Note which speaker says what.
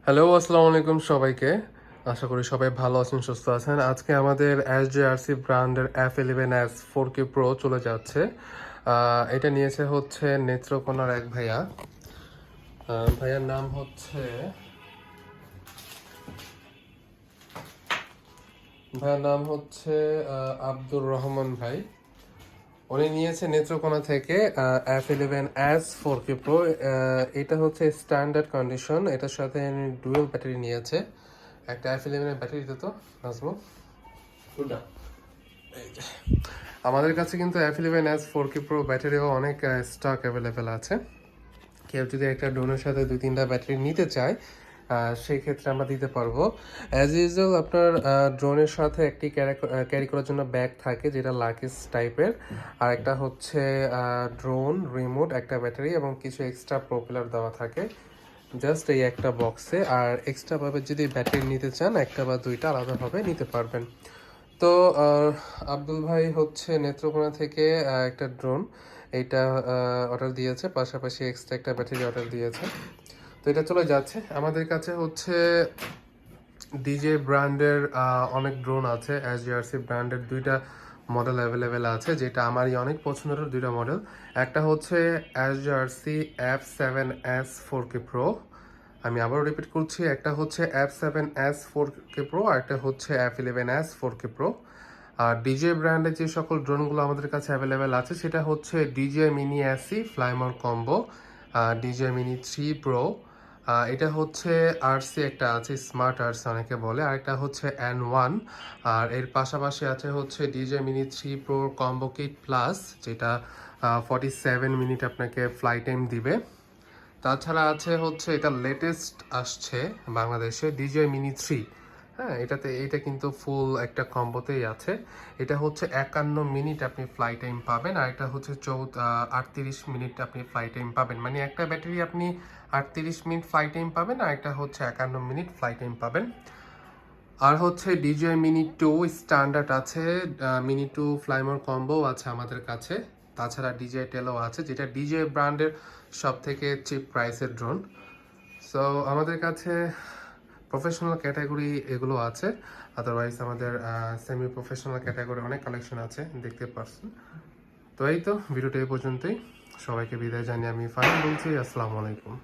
Speaker 1: Hello, আসসালামু আলাইকুম সবাইকে। আশা করি সবাই ভালো আছেন, সুস্থ আছেন। আজকে আমাদের SJRC ব্র্যান্ডের F11s 4K Pro চলে যাচ্ছে। এটা নিয়েছে হচ্ছে নেত্রকোনার এক ভাইয়া। ভাইয়ার নাম হচ্ছে আব্দুর রহমান ভাই। উনি নিয়েছে নেত্রকোনা থেকে F11s 4K Pro। এটা হচ্ছে স্ট্যান্ডার্ড কন্ডিশন। এটার সাথে ডুয়েল ব্যাটারি নিয়েছে। একটা F11 এর ব্যাটারি দিত নাজমু। এই যে। আমাদের কাছে কিন্তু F11s 4K Pro ব্যাটারিও অনেক স্টক অ্যাভেলেবেল আছে। কেউ যদি একটা ড্রোনের সাথে 2-3টা ব্যাটারি নিতে চায় সেই ক্ষেত্রে আমরা দিতে পারবো। অ্যাজ ইউজুয়াল আপনার ড্রোনের সাথে একটি ক্যারি করার জন্য ব্যাগ থাকে, যেটা লাকিস টাইপের। আর একটা হচ্ছে ড্রোন রিমোট, একটা ব্যাটারি এবং কিছু এক্সট্রা প্রপেলার দেওয়া থাকে জাস্ট এই একটা বক্সে। আর এক্সট্রাভাবে যদি ব্যাটারি নিতে চান একটা বা দুইটা আলাদাভাবে নিতে পারবেন। তো আব্দুল ভাই হচ্ছে নেত্রকোনা থেকে একটা ড্রোন এইটা অর্ডার দিয়েছে, পাশাপাশি এক্সট্রা একটা ব্যাটারি অর্ডার দিয়েছে। তো এটা চলে যাচ্ছে। আমাদের কাছে হচ্ছে ডিজে ব্র্যান্ডের অনেক ড্রোন আছে। SJRC ব্র্যান্ডের দুইটা মডেল অ্যাভেলেবেল আছে, যেটা আমারই অনেক পছন্দের দুইটা মডেল। একটা হচ্ছে SJRC F7s 4K Pro। আমি আবারও রিপিট করছি, একটা হচ্ছে F7s 4K Pro আর একটা হচ্ছে F11s 4K Pro। আর ডিজে ব্র্যান্ডের যে সকল ড্রোনগুলো আমাদের কাছে অ্যাভেলেবেল আছে সেটা হচ্ছে DJ mini AC Fly More combo, DJ mini 3 pro, এটা হচ্ছে আরসি একটা আছে, স্মার্ট আরসি অনেকে বলে, আর একটা হচ্ছে N1। আর এর পাশাপাশি আছে হচ্ছে DJ mini 3 pro combo kit plus, যেটা 47 মিনিট আপনাকে ফ্লাই টাইম দিবে। তাছাড়া আছে হচ্ছে এটা লেটেস্ট আসছে বাংলাদেশে ডিজে মিনি 3। হ্যাঁ, এটা কিন্তু ফুল একটা কম্বোতেই আছে। এটা হচ্ছে 51 মিনিট আপনি ফ্লাই টাইম পাবেন, আর এটা হচ্ছে 38 মিনিট আপনি ফ্লাই টাইম পাবেন। মানে একটা ব্যাটারি আপনি 38 মিনিট ফ্লাই টাইম পাবেন, আর একটা হচ্ছে 51 মিনিট ফ্লাই টাইম পাবেন। আর হচ্ছে ডিজে মিনি 2 স্ট্যান্ডার্ড আছে, মিনি 2 ফ্লাইমোর কম্বো আছে আমাদের কাছে। তাছাড়া ডিজে টেলও আছে, যেটা ডিজে ব্র্যান্ডের সব থেকে চিপ প্রাইসের ড্রোন। সো আমাদের কাছে প্রফেশনাল ক্যাটাগরি এগুলো আছে, আদারওয়াইজ আমাদের সেমি প্রফেশনাল ক্যাটাগরি অনেক কালেকশন আছে, দেখতে পারছেন। তো এই তো ভিডিওটা এই পর্যন্তই। সবাইকে বিদায় জানিয়ে আমি ফাইন বলছি, আসসালামু আলাইকুম।